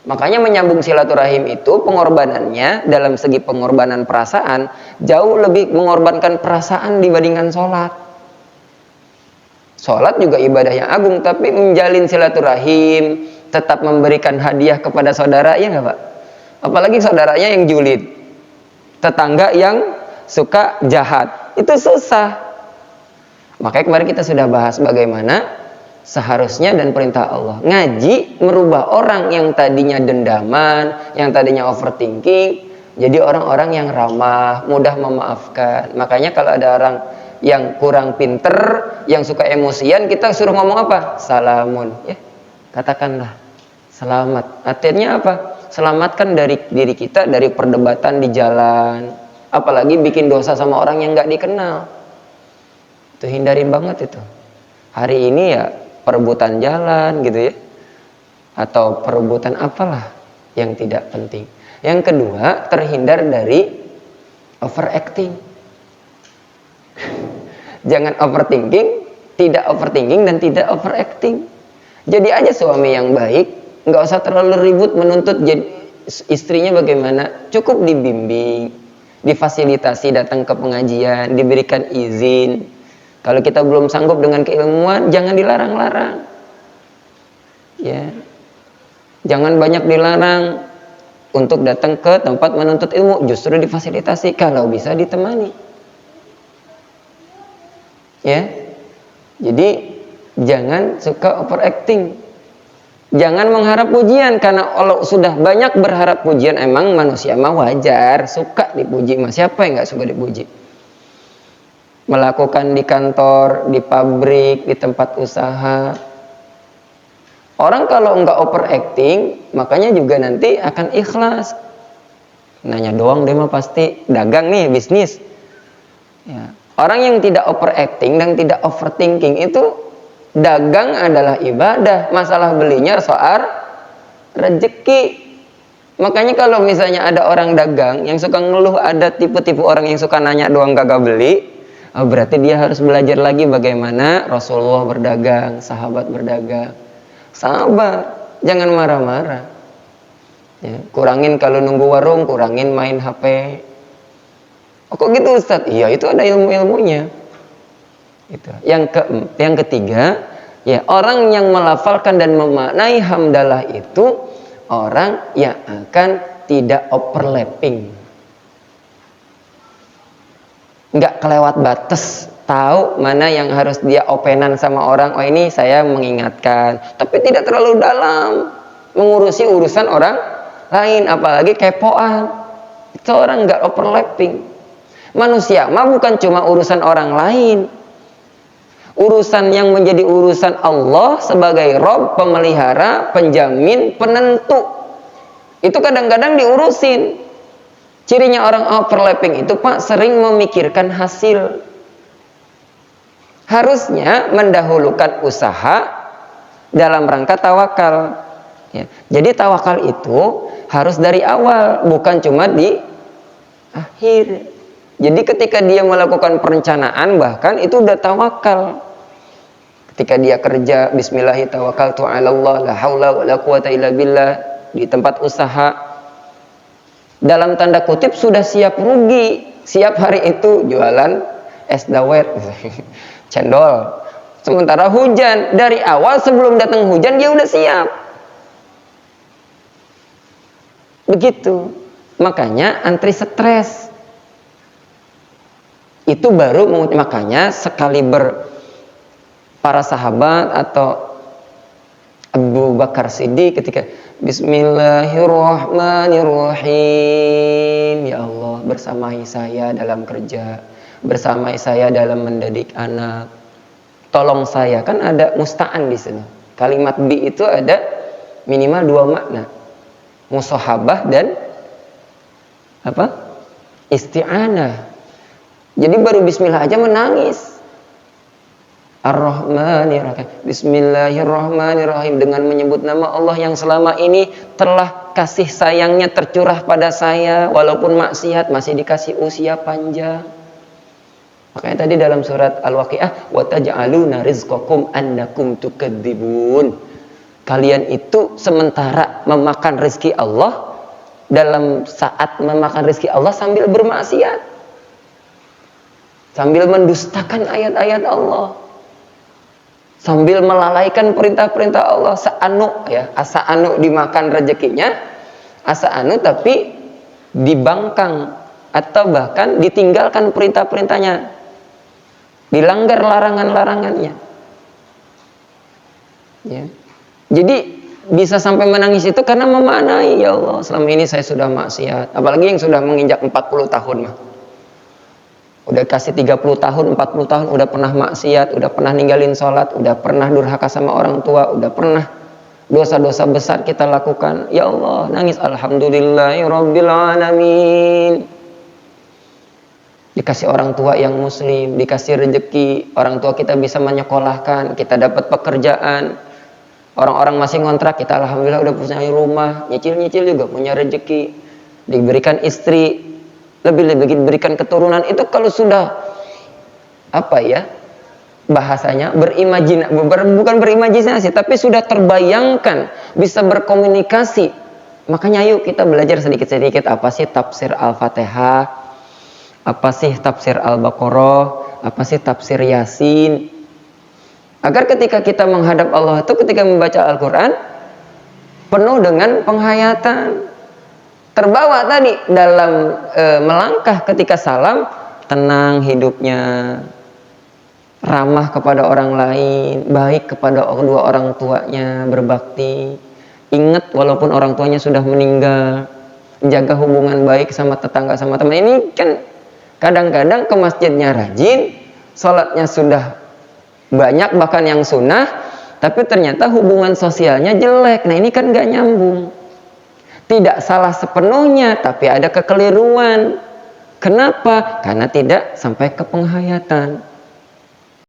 Makanya menyambung silaturahim itu pengorbanannya dalam segi pengorbanan perasaan jauh lebih mengorbankan perasaan dibandingkan sholat. Sholat juga ibadah yang agung, tapi menjalin silaturahim, tetap memberikan hadiah kepada saudara, ya nggak Pak? Apalagi saudaranya yang julid, tetangga yang suka jahat, itu susah. Makanya kemarin kita sudah bahas bagaimana seharusnya dan perintah Allah ngaji merubah orang yang tadinya dendaman, yang tadinya overthinking, jadi orang-orang yang ramah, mudah memaafkan. Makanya kalau ada orang yang kurang pinter, yang suka emosian, kita suruh ngomong apa? Salamun, ya, katakanlah selamat. Artinya apa? Selamatkan dari diri kita dari perdebatan di jalan, apalagi bikin dosa sama orang yang nggak dikenal. Itu hindarin banget itu. Hari ini ya perebutan jalan gitu ya, atau perebutan apalah yang tidak penting. Yang kedua, terhindar dari overacting. Jangan overthinking, tidak overthinking dan tidak overacting. Jadi aja suami yang baik, nggak usah terlalu ribut menuntut jadi istrinya bagaimana, cukup dibimbing, difasilitasi datang ke pengajian, diberikan izin. Kalau kita belum sanggup dengan keilmuan, jangan dilarang-larang. Ya. Jangan banyak dilarang untuk datang ke tempat menuntut ilmu, justru difasilitasi kalau bisa ditemani. Ya. Jadi jangan suka overacting. Jangan mengharap pujian, karena kalau sudah banyak berharap pujian, emang manusia mah wajar suka dipuji. Siapa yang nggak suka dipuji? Melakukan di kantor, di pabrik, di tempat usaha. Orang kalau enggak overacting, makanya juga nanti akan ikhlas. Nanya doang dia mah pasti dagang nih, bisnis. Ya. Orang yang tidak overacting dan tidak overthinking itu dagang adalah ibadah. Masalah belinya soal rezeki. Makanya kalau misalnya ada orang dagang yang suka ngeluh, ada tipe-tipe orang yang suka nanya doang kagak beli, berarti dia harus belajar lagi bagaimana Rasulullah berdagang, sahabat berdagang. Sabar, jangan marah-marah. Ya, kurangin kalau nunggu warung, kurangin main HP. Oh, kok gitu Ustaz? Iya, itu ada ilmu-ilmunya. Itu. Yang ketiga, ya, orang yang melafalkan dan memaknai hamdalah itu orang yang akan tidak overlapping. Nggak kelewat batas, tahu mana yang harus dia openan sama orang. Oh, ini saya mengingatkan, tapi tidak terlalu dalam mengurusi urusan orang lain, apalagi kepoan. Itu orang nggak overlapping. Manusia mah bukan cuma urusan orang lain, urusan yang menjadi urusan Allah sebagai Rob, pemelihara, penjamin, penentu, itu kadang-kadang diurusin. Cirinya orang overlapping itu Pak, sering memikirkan hasil. Harusnya mendahulukan usaha dalam rangka tawakal. Ya. Jadi tawakal itu harus dari awal, bukan cuma di akhir. Jadi ketika dia melakukan perencanaan, bahkan itu udah tawakal. Ketika dia kerja, bismillahirrahmanirrahim, tawakkaltu 'alallah, la haula wala quwata illa billah, di tempat usaha, dalam tanda kutip sudah siap rugi. Siap hari itu jualan es dawet, cendol. Sementara hujan, dari awal sebelum datang hujan dia udah siap. Begitu. Makanya antri stres. Itu baru, makanya sekali para sahabat atau Abu Bakar Siddiq ketika Bismillahirrahmanirrahim, ya Allah bersamai saya dalam kerja, bersamai saya dalam mendidik anak, tolong saya. Kan ada musta'an di sini. Kalimat bi itu ada minimal 2 makna, musahabah dan apa? Isti'anah. Jadi baru bismillah aja menangis. Ar-Rahmanir-Rahim. Bismillahirrahmanirrahim, dengan menyebut nama Allah yang selama ini telah kasih sayangnya tercurah pada saya, walaupun maksiat masih dikasih usia panjang. Makanya tadi dalam surat Al-Waqiah, wa taj'aluna rizqakum annakum tukadzibun. kalian itu sementara memakan rezeki Allah, dalam saat memakan rezeki Allah sambil bermaksiat, sambil mendustakan ayat-ayat Allah, sambil melalaikan perintah-perintah Allah. Asa anu dimakan rezekinya, asa anu tapi dibangkang atau bahkan ditinggalkan perintah-perintahnya, dilanggar larangan-larangannya. Ya. Jadi bisa sampai menangis itu karena memaknai, ya Allah, selama ini saya sudah maksiat. Apalagi yang sudah menginjak 40 tahun mah. Udah kasih 30 tahun, 40 tahun udah pernah maksiat, udah pernah ninggalin sholat, udah pernah durhaka sama orang tua, udah pernah dosa-dosa besar kita lakukan. Ya Allah, nangis, alhamdulillahirabbil alamin. Dikasih orang tua yang muslim, dikasih rezeki, orang tua kita bisa menyekolahkan, kita dapat pekerjaan. Orang-orang masih ngontrak, kita alhamdulillah udah punya rumah, nyicil-nyicil juga punya rezeki, diberikan istri, lebih-lebih diberikan keturunan. Itu kalau sudah bahasanya bukan berimajinasi, tapi sudah terbayangkan, bisa berkomunikasi. Makanya yuk kita belajar sedikit-sedikit apa sih tafsir Al-Fatihah, apa sih tafsir Al-Baqarah, apa sih tafsir Yasin. Agar ketika kita menghadap Allah itu, ketika membaca Al-Quran, penuh dengan penghayatan. Terbawa tadi dalam melangkah ketika salam, tenang hidupnya, ramah kepada orang lain, baik kepada kedua orang tuanya, berbakti. Ingat walaupun orang tuanya sudah meninggal, jaga hubungan baik sama tetangga, sama teman. Ini kan kadang-kadang ke masjidnya rajin, sholatnya sudah banyak bahkan yang sunnah, tapi ternyata hubungan sosialnya jelek. Nah ini kan gak nyambung. Tidak salah sepenuhnya, tapi ada kekeliruan. Kenapa? Karena tidak sampai ke penghayatan.